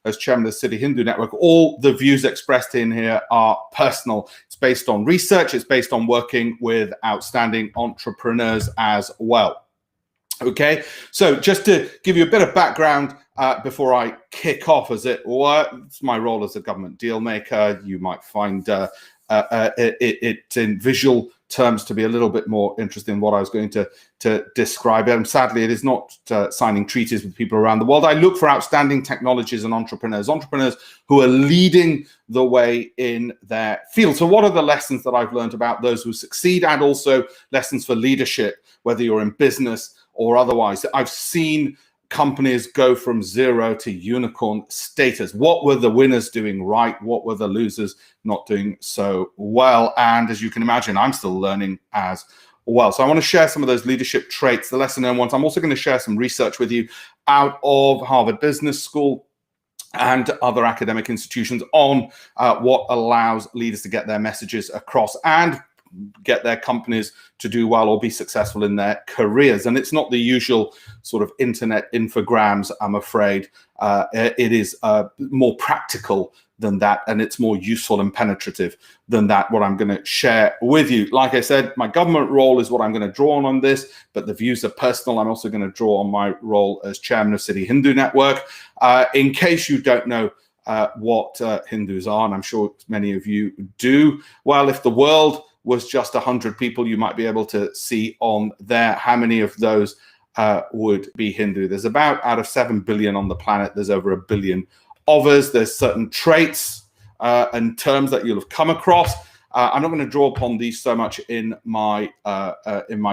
as chairman of the City Hindu Network, all the views expressed in here are personal. It's based on research. It's based on working with outstanding entrepreneurs as well. Okay, so just to give you a bit of background before I kick off, as it were, it's my role as a government deal maker. You might find it in visual terms to be a little bit more interesting than what I was going to describe it. And sadly, it is not signing treaties with people around the world. I look for outstanding technologies and entrepreneurs who are leading the way in their field. So what are the lessons that I've learned about those who succeed, and also lessons for leadership, whether you're in business or otherwise? I've seen companies go from zero to unicorn status. What were the winners doing right? What were the losers not doing so well? And as you can imagine, I'm still learning as well. So I want to share some of those leadership traits, the lesson learned ones. I'm also going to share some research with you out of Harvard Business School and other academic institutions on what allows leaders to get their messages across and get their companies to do well or be successful in their careers. And it's not the usual sort of internet infograms, I'm afraid. It is more practical than that, and it's more useful and penetrative than that, what I'm going to share with you. Like I said, my government role is what I'm going to draw on this, but the views are personal. I'm also going to draw on my role as chairman of City Hindu Network. In case you don't know what Hindus are, and I'm sure many of you do, well, if the world was just 100 people, you might be able to see on there how many of those would be Hindu. There's about, out of 7 billion on the planet, there's over 1 billion of us. There's certain traits and terms that you'll have come across. I'm not going to draw upon these so much in my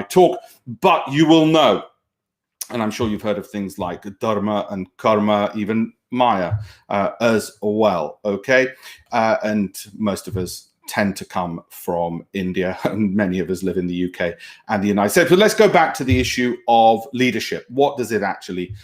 talk, but you will know, and I'm sure you've heard of things like dharma and karma, even maya as well, okay? And most of us tend to come from India, and many of us live in the UK and the United States. But let's go back to the issue of leadership. What does it actually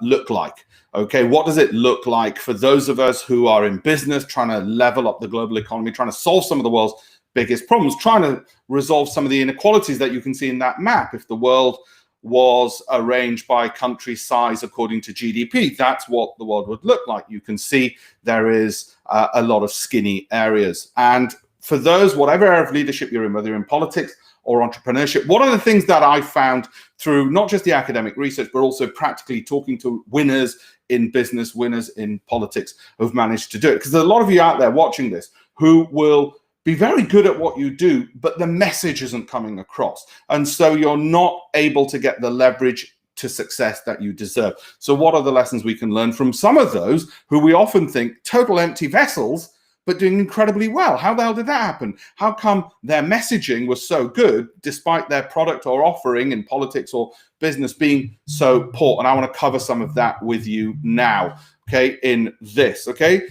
look like? Okay, what does it look like for those of us who are in business, trying to level up the global economy, trying to solve some of the world's biggest problems, trying to resolve some of the inequalities that you can see in that map? If the world was arranged by country size according to GDP, that's what the world would look like. You can see there is a lot of skinny areas. And for those, whatever area of leadership you're in, whether you're in politics or entrepreneurship, what are the things that I found through not just the academic research, but also practically talking to winners in business, winners in politics who've managed to do it? Because there's a lot of you out there watching this who will be very good at what you do, but the message isn't coming across. And so you're not able to get the leverage to success that you deserve. So what are the lessons we can learn from some of those who we often think total empty vessels, but doing incredibly well? How the hell did that happen? How come their messaging was so good despite their product or offering in politics or business being so poor? And I want to cover some of that with you now, okay, in this, okay?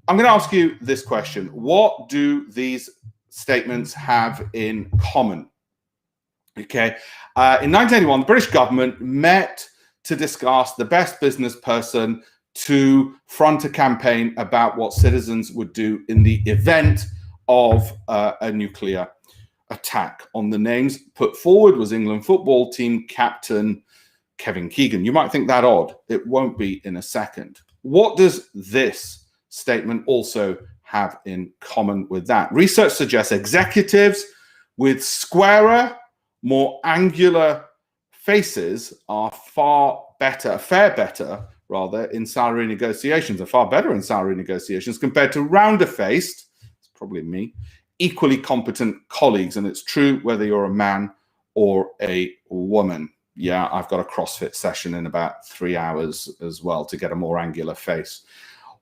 I'm going to ask you this question. What do these statements have in common? Okay, in 1981, the British government met to discuss the best business person to front a campaign about what citizens would do in the event of a nuclear attack. On the names put forward was England football team captain Kevin Keegan. You might think that odd. It won't be in a second. What does this statement also have in common with that? Research suggests executives with squarer, more angular faces are far better in salary negotiations, are far better in salary negotiations compared to rounder-faced, it's probably me, equally competent colleagues. And it's true whether you're a man or a woman. Yeah, I've got a CrossFit session in about 3 hours as well to get a more angular face.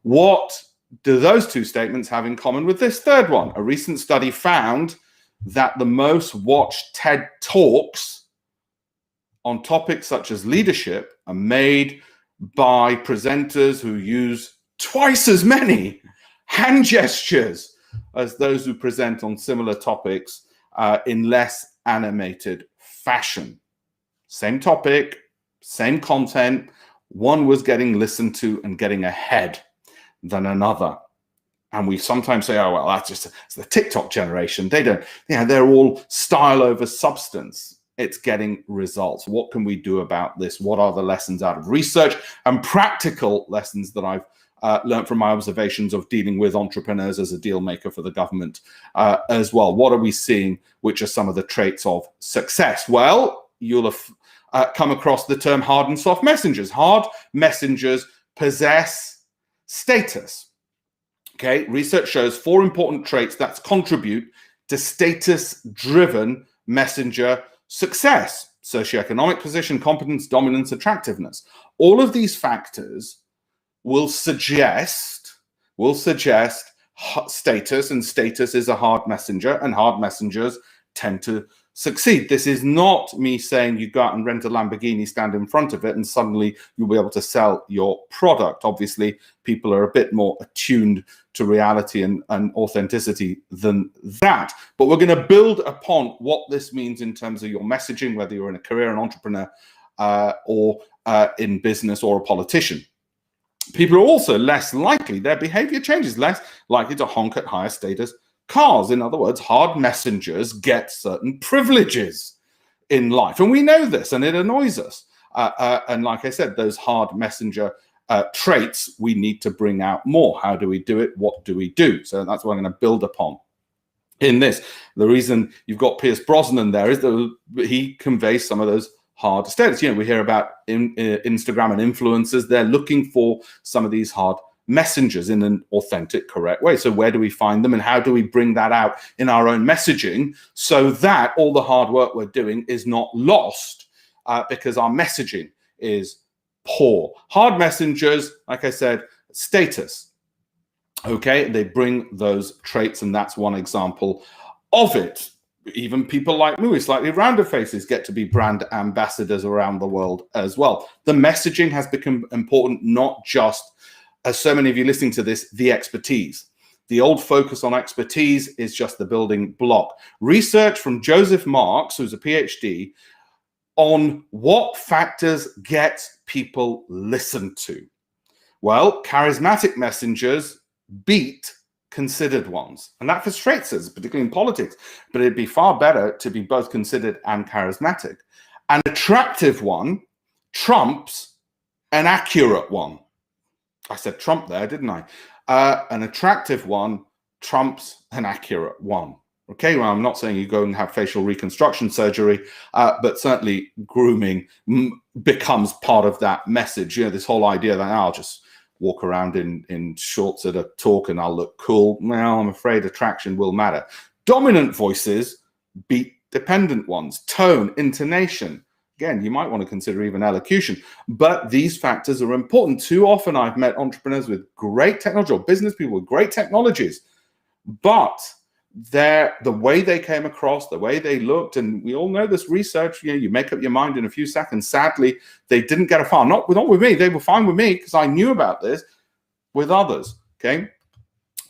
What do those two statements have in common with this third one? A recent study found that the most watched TED Talks on topics such as leadership are made by presenters who use twice as many hand gestures as those who present on similar topics in less animated fashion. Same topic, same content. One was getting listened to and getting ahead than another. And we sometimes say, oh, well, that's just it's the TikTok generation. They don't, they're all style over substance. it's getting results. What can we do about this? What are the lessons out of research and practical lessons that I've learned from my observations of dealing with entrepreneurs as a deal maker for the government as well? What are we seeing, which are some of the traits of success? Well, you'll have come across the term hard and soft messengers. Hard messengers possess status. Okay, research shows 4 important traits that contribute to status-driven messenger success: socioeconomic position, competence, dominance, attractiveness. All of these factors will suggest status, and status is a hard messenger, and hard messengers tend to succeed. This is not me saying you go out and rent a Lamborghini, stand in front of it, and suddenly you'll be able to sell your product. Obviously, people are a bit more attuned to reality and authenticity than that. But we're going to build upon what this means in terms of your messaging, whether you're in a career, an entrepreneur, or in business, or a politician. People are also less likely, their behavior changes, less likely to honk at higher status cars. In other words, hard messengers get certain privileges in life. And we know this, and it annoys us. And like I said, those hard messenger traits, we need to bring out more. How do we do it? What do we do? So that's what I'm going to build upon in this. The reason you've got Pierce Brosnan there is that he conveys some of those hard status. You know, we hear about Instagram and influencers. They're looking for some of these hard messengers in an authentic, correct way. So where do we find them, and how do we bring that out in our own messaging so that all the hard work we're doing is not lost because our messaging is poor? Hard messengers, like I said, status. Okay, they bring those traits, and that's one example of it. Even people like me, slightly rounder faces, get to be brand ambassadors around the world as well. The messaging has become important, not just, as so many of you listening to this, the expertise. The old focus on expertise is just the building block. Research from Joseph Marks, who's a PhD, on what factors get people listened to. Well, charismatic messengers beat considered ones. And that frustrates us, particularly in politics. But it'd be far better to be both considered and charismatic. An attractive one trumps an accurate one. I said Trump there, didn't I? An attractive one trumps an accurate one. Okay, well, I'm not saying you go and have facial reconstruction surgery, but certainly grooming becomes part of that message. You know, this whole idea that I'll just walk around in shorts at a talk and I'll look cool. Well, I'm afraid attraction will matter. Dominant voices beat dependent ones. Tone, intonation. Again, you might want to consider even elocution, but these factors are important. Too often I've met entrepreneurs with great technology, or business people with great technologies, but the way they came across, the way they looked, and we all know this research, you know, you make up your mind in a few seconds. Sadly, they didn't get far. Not with me. They were fine with me because I knew about this. With others, okay?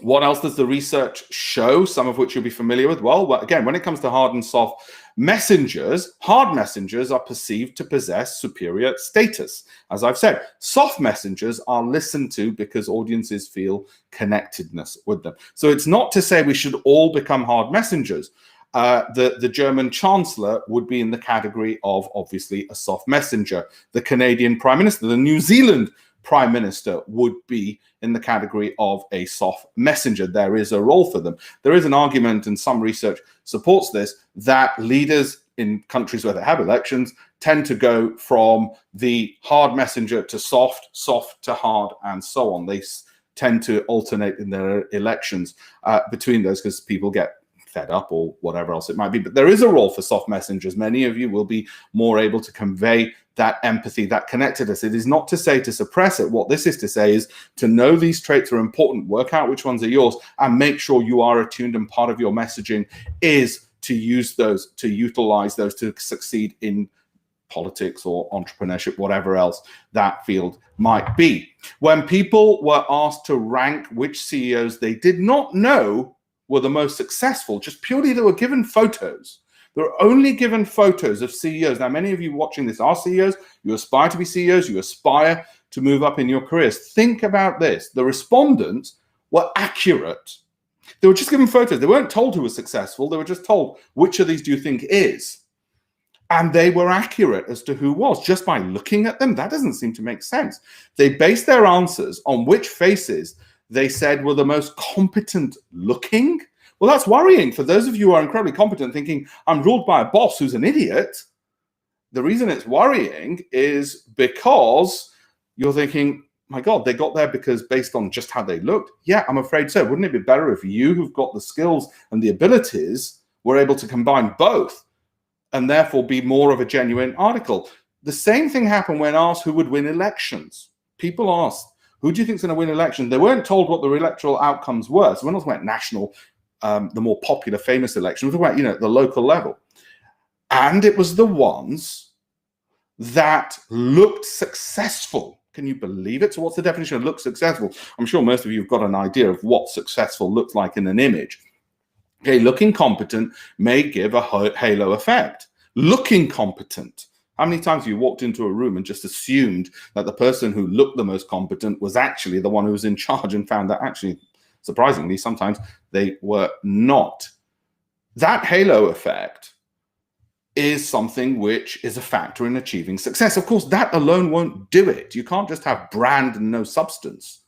What else does the research show? Some of which you'll be familiar with. Well, again, when it comes to hard and soft messengers, hard messengers are perceived to possess superior status. As I've said, soft messengers are listened to because audiences feel connectedness with them. So it's not to say we should all become hard messengers. The German chancellor would be in the category of, obviously, a soft messenger. The Canadian Prime Minister, the New Zealand Prime Minister would be in the category of a soft messenger. There is a role for them. There is an argument, and some research supports this, that leaders in countries where they have elections tend to go from the hard messenger to soft, soft to hard, and so on. They tend to alternate in their elections between those because people get fed up or whatever else it might be. But there is a role for soft messengers. Many of you will be more able to convey that empathy, that connectedness. It is not to say to suppress it. What this is to say is to know these traits are important, work out which ones are yours, and make sure you are attuned, and part of your messaging is to use those, to utilize those to succeed in politics or entrepreneurship, whatever else that field might be. When people were asked to rank which CEOs they did not know were the most successful, just purely they were given photos. They're only given photos of CEOs. Now, many of you watching this are CEOs. You aspire to be CEOs. You aspire to move up in your careers. Think about this. The respondents were accurate. They were just given photos. They weren't told who was successful. They were just told, which of these do you think is? And they were accurate as to who was. Just by looking at them, that doesn't seem to make sense. They based their answers on which faces they said were the most competent looking. Well, that's worrying for those of you who are incredibly competent, thinking, I'm ruled by a boss who's an idiot. The reason it's worrying is because you're thinking, my God, they got there because based on just how they looked. Yeah, I'm afraid so. Wouldn't it be better if you who've got the skills and the abilities were able to combine both and therefore be more of a genuine article? The same thing happened when asked who would win elections. People asked, who do you think is going to win elections? They weren't told what the electoral outcomes were. So we're not talking about national, the more popular, famous election. We're talking about, the local level. And it was the ones that looked successful. Can you believe it? So what's the definition of look successful? I'm sure most of you have got an idea of what successful looks like in an image. Okay, looking competent may give a halo effect. Looking competent. How many times have you walked into a room and just assumed that the person who looked the most competent was actually the one who was in charge and found that actually, surprisingly, sometimes they were not? That halo effect is something which is a factor in achieving success. Of course, that alone won't do it. You can't just have brand and no substance.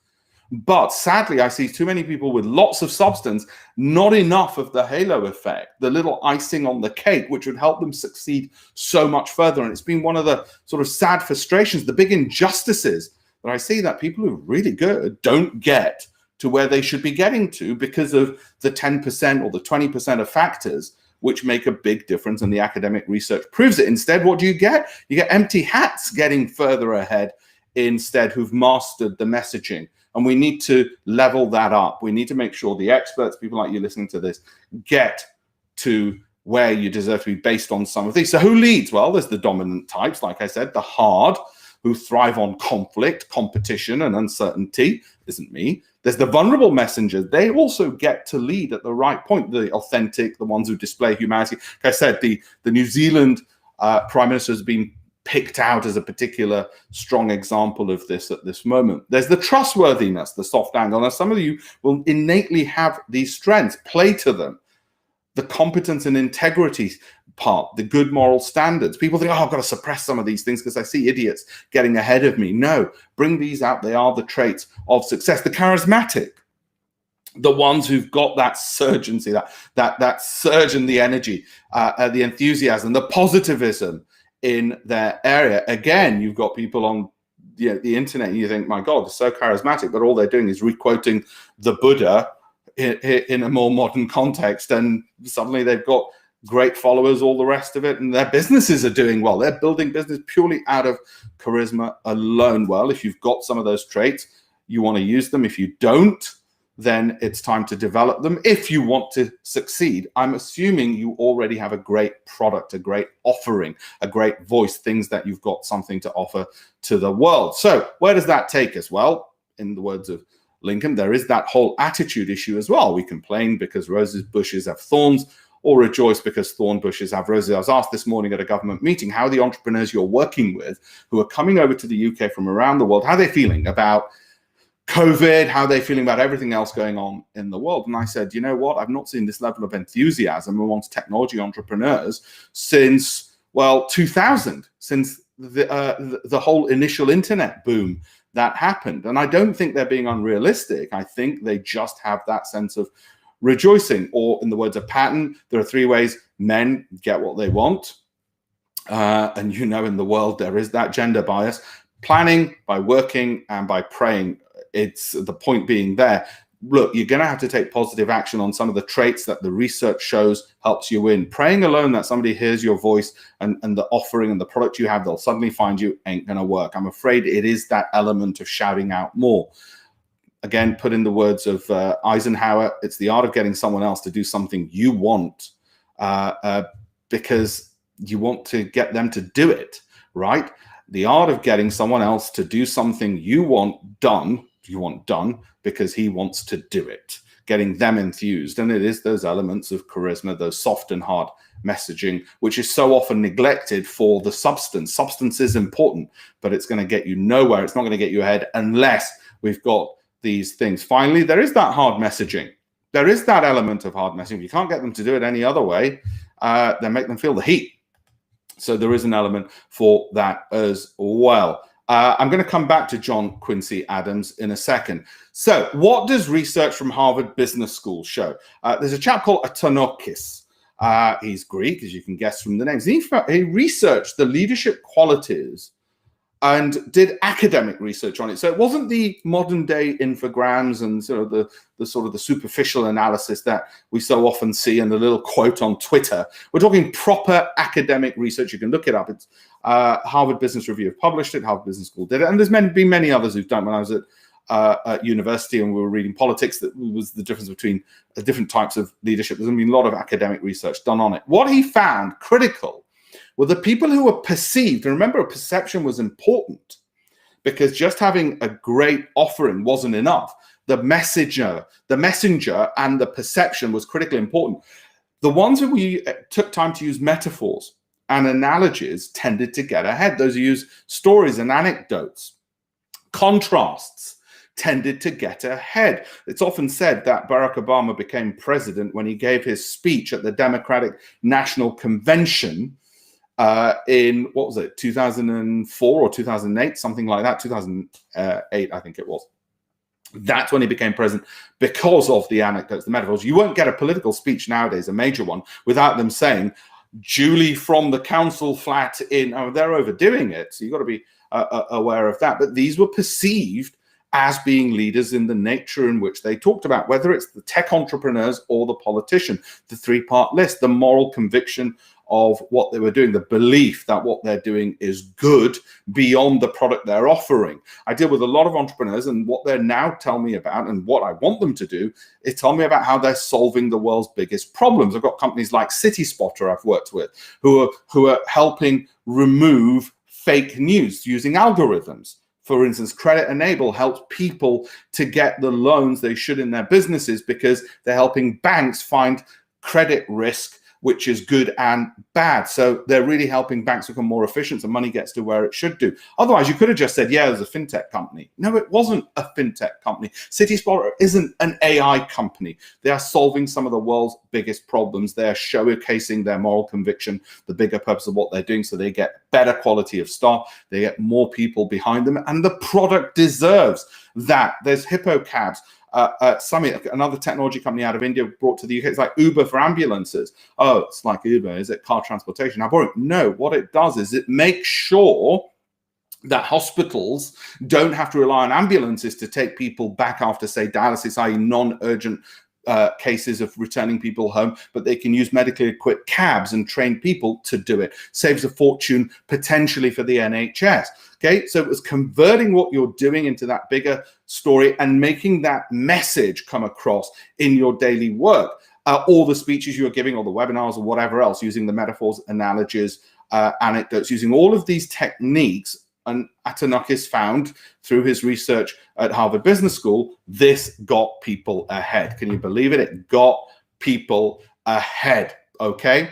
But sadly, I see too many people with lots of substance, not enough of the halo effect, the little icing on the cake, which would help them succeed so much further. And it's been one of the sort of sad frustrations, the big injustices that I see, that people who are really good don't get to where they should be getting to because of the 10% or the 20% of factors which make a big difference, and the academic research proves it. Instead, what do you get? You get empty hats getting further ahead instead, who've mastered the messaging. And we need to level that up. We need to make sure the experts, people like you listening to this, get to where you deserve to be based on some of these. So who leads? Well, there's the dominant types, like I said, the hard, who thrive on conflict, competition, and uncertainty. Isn't me. There's the vulnerable messengers. They also get to lead at the right point. The authentic, the ones who display humanity. Like I said, the New Zealand Prime Minister has been picked out as a particular strong example of this at this moment. There's the trustworthiness, the soft angle. Now, some of you will innately have these strengths. Play to them. The competence and integrity part, the good moral standards. People think, oh, I've got to suppress some of these things because I see idiots getting ahead of me. No, bring these out. They are the traits of success. The charismatic, the ones who've got that surgency, that surge in the energy, the enthusiasm, the positivism in their area. Again, you've got people on the internet and you think, my God, they're so charismatic, but all they're doing is requoting the Buddha in a more modern context, and suddenly they've got great followers, all the rest of it, and their businesses are doing well. They're building business purely out of charisma alone. Well, if you've got some of those traits, you want to use them. If you don't, then it's time to develop them. If you want to succeed, I'm assuming you already have a great product, a great offering, a great voice, things that you've got something to offer to the world. So where does that take us? Well, in the words of Lincoln, there is that whole attitude issue as well. We complain because roses bushes have thorns, or rejoice because thorn bushes have roses. I was asked this morning at a government meeting how the entrepreneurs you're working with who are coming over to the UK from around the world, how they're feeling about COVID, how they're feeling about everything else going on in the world. And I said, you know what? I've not seen this level of enthusiasm amongst technology entrepreneurs since, well, 2000, since the whole initial internet boom that happened. And I don't think they're being unrealistic. I think they just have that sense of rejoicing, or in the words of Patton, there are three ways men get what they want. And in the world, there is that gender bias. Planning, by working, and by praying. It's the point being there. Look, you're going to have to take positive action on some of the traits that the research shows helps you win. Praying alone that somebody hears your voice and the offering and the product you have, they'll suddenly find you, ain't going to work. I'm afraid it is that element of shouting out more. Again, put in the words of Eisenhower, it's the art of getting someone else to do something you want because you want to get them to do it, right? The art of getting someone else to do something you want done because he wants to do it, getting them enthused. And it is those elements of charisma, those soft and hard messaging, which is so often neglected for the substance. Substance is important, but it's going to get you nowhere. It's not going to get you ahead unless we've got these things. Finally, there is that hard messaging. There is that element of hard messaging. You can't get them to do it any other way, then make them feel the heat. So there is an element for that as well. I'm going to come back to John Quincy Adams in a second. So what does research from Harvard Business School show? There's a chap called Atonokis. He's Greek, as you can guess from the names. He researched the leadership qualities and did academic research on it. So it wasn't the modern day infograms and sort of the superficial analysis that we so often see in the little quote on Twitter. We're talking proper academic research. You can look it up. It's Harvard Business Review have published it. Harvard Business School did it. And there's been many others who've done it. When I was at university and we were reading politics, that was the difference between different types of leadership. There's been a lot of academic research done on it. What he found critical were the people who were perceived, and remember, perception was important because just having a great offering wasn't enough. The messenger and the perception was critically important. The ones who we took time to use metaphors and analogies tended to get ahead. Those who use stories and anecdotes, contrasts, tended to get ahead. It's often said that Barack Obama became president when he gave his speech at the Democratic National Convention in, what was it, 2004 or 2008, something like that, 2008, I think it was. That's when he became president, because of the anecdotes, the metaphors. You won't get a political speech nowadays, a major one, without them saying, Julie from the council flat in, oh, they're overdoing it. So you've got to be aware of that. But these were perceived as being leaders in the nature in which they talked about, whether it's the tech entrepreneurs or the politician. The three-part list: the moral conviction of what they were doing, the belief that what they're doing is good beyond the product they're offering. I deal with a lot of entrepreneurs, and what they're now telling me about, and what I want them to do, is tell me about how they're solving the world's biggest problems. I've got companies like CitySpotter I've worked with who are helping remove fake news using algorithms. For instance, Credit Enable helps people to get the loans they should in their businesses because they're helping banks find credit risk, which is good and bad. So they're really helping banks become more efficient so money gets to where it should do. Otherwise, you could have just said, yeah, there's a fintech company. No, it wasn't a fintech company. CitySpotter isn't an AI company. They are solving some of the world's biggest problems. They're showcasing their moral conviction, the bigger purpose of what they're doing, so they get better quality of staff, they get more people behind them, and the product deserves that. There's HippoCabs. Summit, another technology company out of India, brought to the UK. It's like Uber for ambulances. Oh, it's like Uber. Is it car transportation? No, what it does is it makes sure that hospitals don't have to rely on ambulances to take people back after, say, dialysis, i.e. non-urgent cases of returning people home, but they can use medically equipped cabs and train people to do it. Saves a fortune potentially for the NHS. Okay, so it was converting what you're doing into that bigger story and making that message come across in your daily work. All the speeches you're giving, or the webinars, or whatever else, using the metaphors, analogies, anecdotes, using all of these techniques. And Atonokis found through his research at Harvard Business School, this got people ahead. Can you believe it? It got people ahead, okay?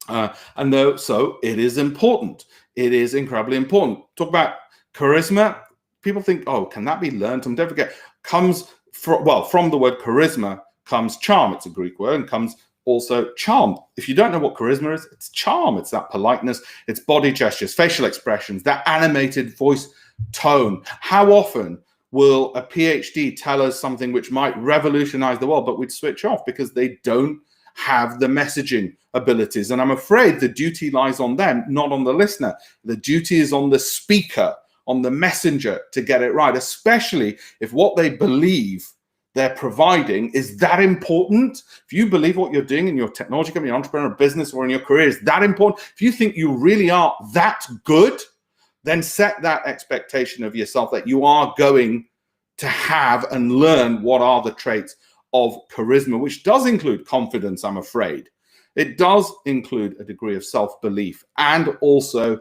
So it is important. It is incredibly important. Talk about charisma. People think, oh, can that be learned? And don't forget, from the word charisma comes charm. It's a Greek word, and comes also charm. If you don't know what charisma is, it's charm. It's that politeness, it's body gestures, facial expressions, that animated voice tone. How often will a PhD tell us something which might revolutionize the world, but we'd switch off because they don't have the messaging abilities? And I'm afraid the duty lies on them, not on the listener. The duty is on the speaker, on the messenger, to get it right, especially if what they believe they're providing is that important. If you believe what you're doing in your technology company, entrepreneur, business, or in your career is that important, if you think you really are that good, then set that expectation of yourself that you are going to have and learn what are the traits of charisma, which does include confidence, I'm afraid. It does include a degree of self-belief, and also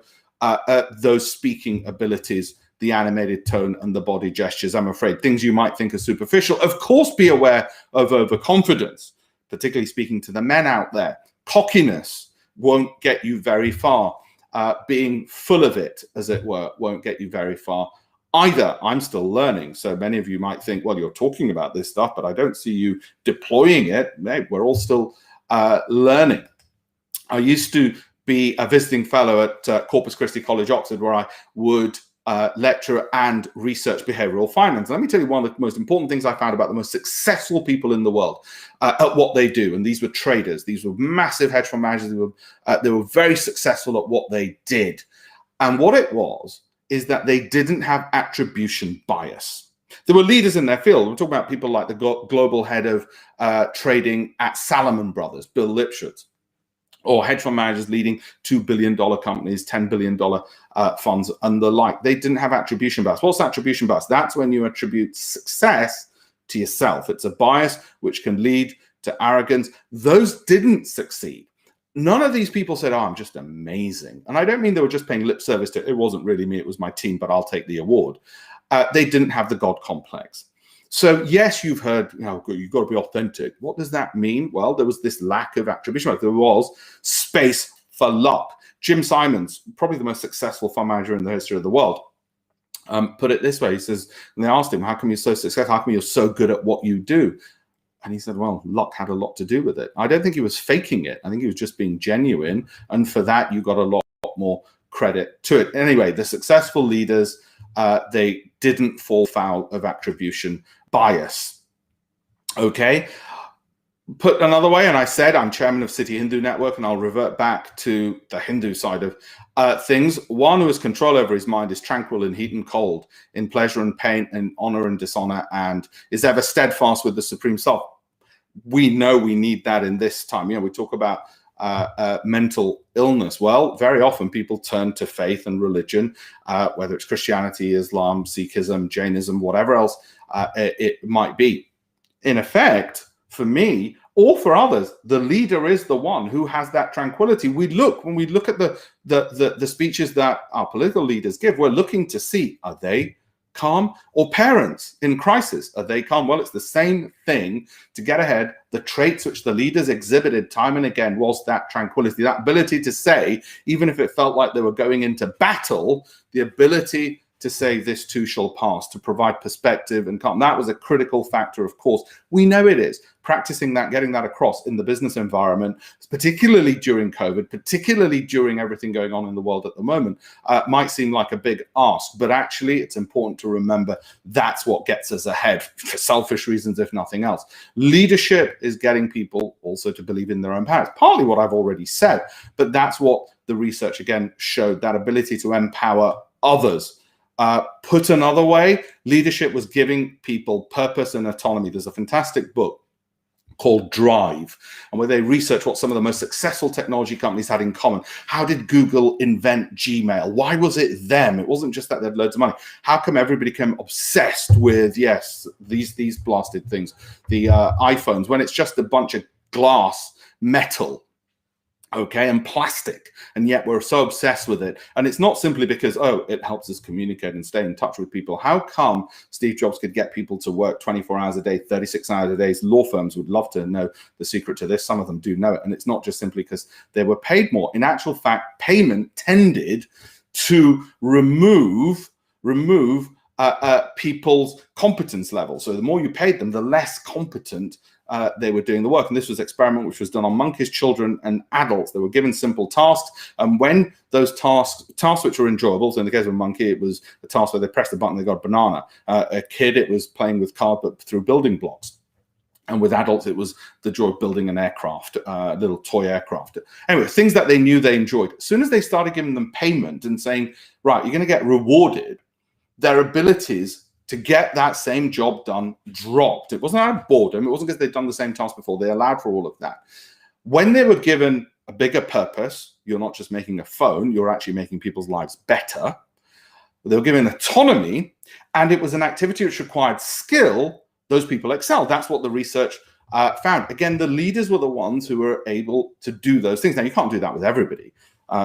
those speaking abilities, the animated tone and the body gestures. I'm afraid things you might think are superficial. Of course, be aware of overconfidence, particularly speaking to the men out there. Cockiness won't get you very far. Being full of it, as it were, won't get you very far either. I'm still learning. So many of you might think, well, you're talking about this stuff, but I don't see you deploying it. We're all still learning. I used to be a visiting fellow at Corpus Christi College, Oxford, where I would lecture and research behavioral finance. And let me tell you one of the most important things I found about the most successful people in the world at what they do. And these were traders. These were massive hedge fund managers. They were very successful at what they did. And what it was is that they didn't have attribution bias. There were leaders in their field. We're talking about people like the global head of trading at Salomon Brothers, Bill Lipschutz, or hedge fund managers leading $2 billion companies, $10 billion funds, and the like. They didn't have attribution bias. What's attribution bias? That's when you attribute success to yourself. It's a bias which can lead to arrogance. Those didn't succeed. None of these people said, oh, I'm just amazing. And I don't mean they were just paying lip service to, it wasn't really me, it was my team, but I'll take the award. They didn't have the God complex. So yes, you've heard, you've got to be authentic. What does that mean? Well, there was this lack of attribution. There was space for luck. Jim Simons, probably the most successful fund manager in the history of the world, put it this way. He says, and they asked him, how come you're so successful? How come you're so good at what you do? And he said, well, luck had a lot to do with it. I don't think he was faking it. I think he was just being genuine. And for that, you got a lot more credit to it. Anyway, the successful leaders, they didn't fall foul of attribution bias. Okay. Put another way, and I said I'm chairman of City Hindu Network, and I'll revert back to the Hindu side of things. One who has control over his mind is tranquil in heat and cold, in pleasure and pain, in honor and dishonor, and is ever steadfast with the supreme self. We know we need that in this time. We talk about mental illness. Well, very often people turn to faith and religion, whether it's Christianity, Islam, Sikhism, Jainism, whatever else it might be. In effect, for me or for others, the leader is the one who has that tranquility. When we look at the speeches that our political leaders give, we're looking to see, are they calm? Or parents in crisis, are they calm? Well, it's the same thing to get ahead. The traits which the leaders exhibited time and again was that tranquility, that ability to say, even if it felt like they were going into battle, the ability to say this too shall pass, to provide perspective and calm. That was a critical factor, of course. We know it is. Practicing that, getting that across in the business environment, particularly during COVID, particularly during everything going on in the world at the moment, might seem like a big ask, but actually it's important to remember that's what gets us ahead for selfish reasons, if nothing else. Leadership is getting people also to believe in their own power. It's partly what I've already said, but that's what the research again showed, that ability to empower others. Put another way, leadership was giving people purpose and autonomy. There's a fantastic book called Drive, and where they research what some of the most successful technology companies had in common. How did Google invent Gmail? Why was it them? It wasn't just that they had loads of money. How come everybody became obsessed with, yes, these blasted things, the iPhones, when it's just a bunch of glass, metal, okay, and plastic, and yet we're so obsessed with it. And it's not simply because, oh, it helps us communicate and stay in touch with people. How come Steve Jobs could get people to work 24 hours a day, 36 hours a day? Law firms would love to know the secret to this. Some of them do know it. And it's not just simply because they were paid more. In actual fact, payment tended to remove people's competence level. So the more you paid them, the less competent they were doing the work. And this was an experiment which was done on monkeys, children, and adults. They were given simple tasks. And when those tasks which were enjoyable, so in the case of a monkey, it was a task where they pressed the button, they got a banana. A kid, it was playing with card, but through building blocks. And with adults, it was the joy of building an aircraft, a little toy aircraft. Anyway, things that they knew they enjoyed. As soon as they started giving them payment and saying, right, you're going to get rewarded, their abilities to get that same job done dropped. It wasn't out of boredom. It wasn't because they'd done the same task before. They allowed for all of that. When they were given a bigger purpose, you're not just making a phone, you're actually making people's lives better. They were given autonomy, and it was an activity which required skill. Those people excelled. That's what the research found. Again, the leaders were the ones who were able to do those things. Now, you can't do that with everybody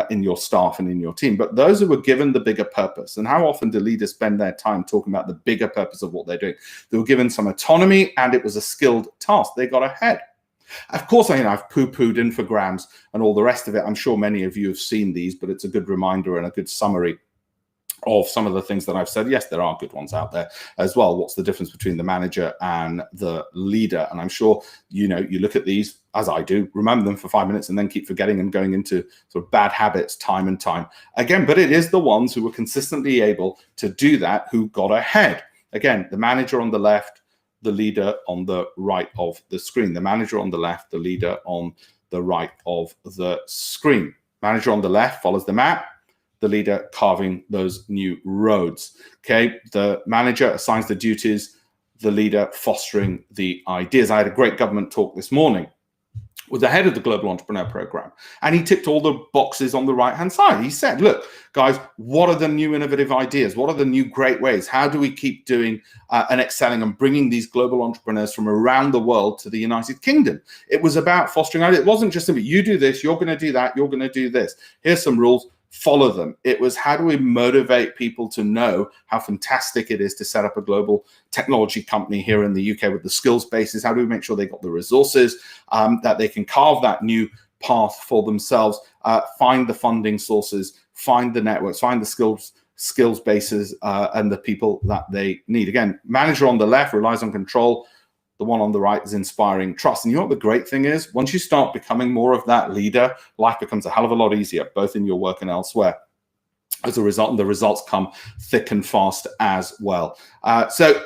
in your staff and in your team, but those who were given the bigger purpose. And how often do leaders spend their time talking about the bigger purpose of what they're doing? They were given some autonomy, and it was a skilled task. They got ahead. Of course, I've poo-pooed infograms and all the rest of it. I'm sure many of you have seen these, but it's a good reminder and a good summary of some of the things that I've said. Yes, there are good ones out there as well. What's the difference between the manager and the leader? And I'm sure, you look at these, as I do, remember them for 5 minutes and then keep forgetting and going into sort of bad habits time and time again. But it is the ones who were consistently able to do that who got ahead. Again, the manager on the left, the leader on the right of the screen. The manager on the left, the leader on the right of the screen. Manager on the left follows the map, the leader carving those new roads. Okay, the manager assigns the duties, the leader fostering the ideas. I had a great government talk this morning with the head of the Global Entrepreneur Program, and he ticked all the boxes on the right-hand side. He said, look, guys, what are the new innovative ideas? What are the new great ways? How do we keep doing and excelling and bringing these global entrepreneurs from around the world to the United Kingdom? It was about fostering ideas. It wasn't just simply, you do this, you're going to do that, you're going to do this. Here's some rules. Follow them. It was, how do we motivate people to know how fantastic it is to set up a global technology company here in the UK with the skills bases? How do we make sure they got the resources, that they can carve that new path for themselves, find the funding sources, find the networks, find the skills bases, and the people that they need. Again, manager on the left relies on control. The one on the right is inspiring trust. And you know what the great thing is? Once you start becoming more of that leader, life becomes a hell of a lot easier, both in your work and elsewhere. As a result, and the results come thick and fast as well. So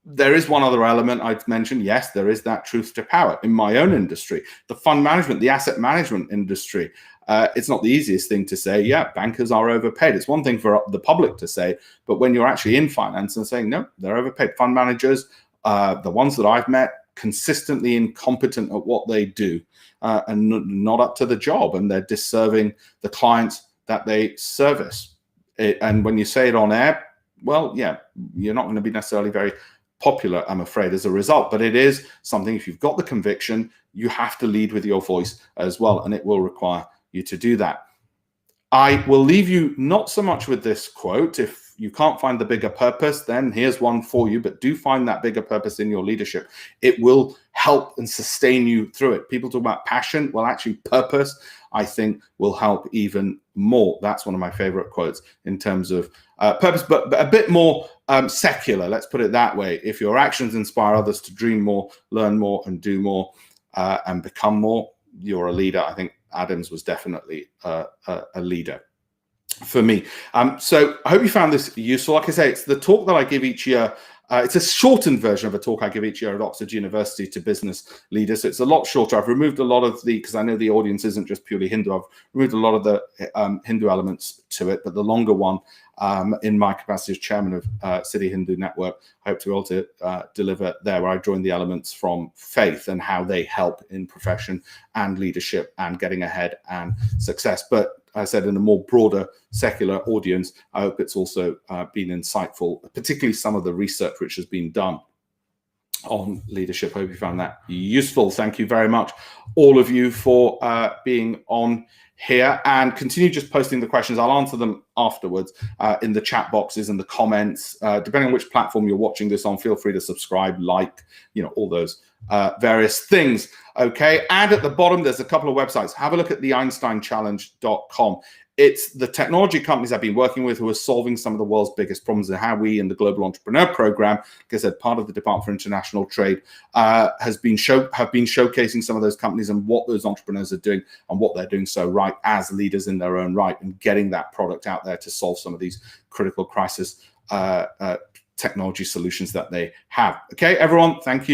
there is one other element I'd mentioned. Yes, there is that truth to power in my own industry, the fund management, the asset management industry. It's not the easiest thing to say, yeah, bankers are overpaid. It's one thing for the public to say, but when you're actually in finance and saying, no, they're overpaid. Fund managers, the ones that I've met, consistently incompetent at what they do and not up to the job, and they're disserving the clients that they service. And when you say it on air, well, yeah, you're not going to be necessarily very popular, I'm afraid, as a result. But it is something, if you've got the conviction, you have to lead with your voice as well, and it will require you to do that. I will leave you not so much with this quote. If you can't find the bigger purpose, then here's one for you, but do find that bigger purpose in your leadership. It will help and sustain you through it. People talk about passion. Well, actually, purpose, I think, will help even more. That's one of my favorite quotes in terms of purpose, but a bit more secular, let's put it that way. If your actions inspire others to dream more, learn more, and do more, and become more, you're a leader. I think Adams was definitely a leader for me. So I hope you found this useful. Like I say, it's the talk that I give each year. It's a shortened version of a talk I give each year at Oxford University to business leaders. So it's a lot shorter. I've removed a lot of because I know the audience isn't just purely Hindu. I've removed a lot of the Hindu elements to it, but the longer one, in my capacity as chairman of City Hindu Network, I hope to be able to deliver there, where I join the elements from faith and how they help in profession and leadership and getting ahead and success. But I said, in a more broader secular audience, I hope it's also been insightful, particularly some of the research which has been done on leadership. I hope you found that useful. Thank you very much, all of you, for being on here, and continue just posting the questions. I'll answer them afterwards in the chat boxes and the comments. Depending on which platform you're watching this on, feel free to subscribe, like, all those various things. Okay, and at the bottom there's a couple of websites. Have a look at the EinsteinChallenge.com. It's the technology companies I've been working with who are solving some of the world's biggest problems, and how we in the Global Entrepreneur Program, like I said, part of the Department for International Trade, have been showcasing some of those companies and what those entrepreneurs are doing and what they're doing so right as leaders in their own right, and getting that product out there to solve some of these critical crisis technology solutions that they have. Okay, everyone, thank you.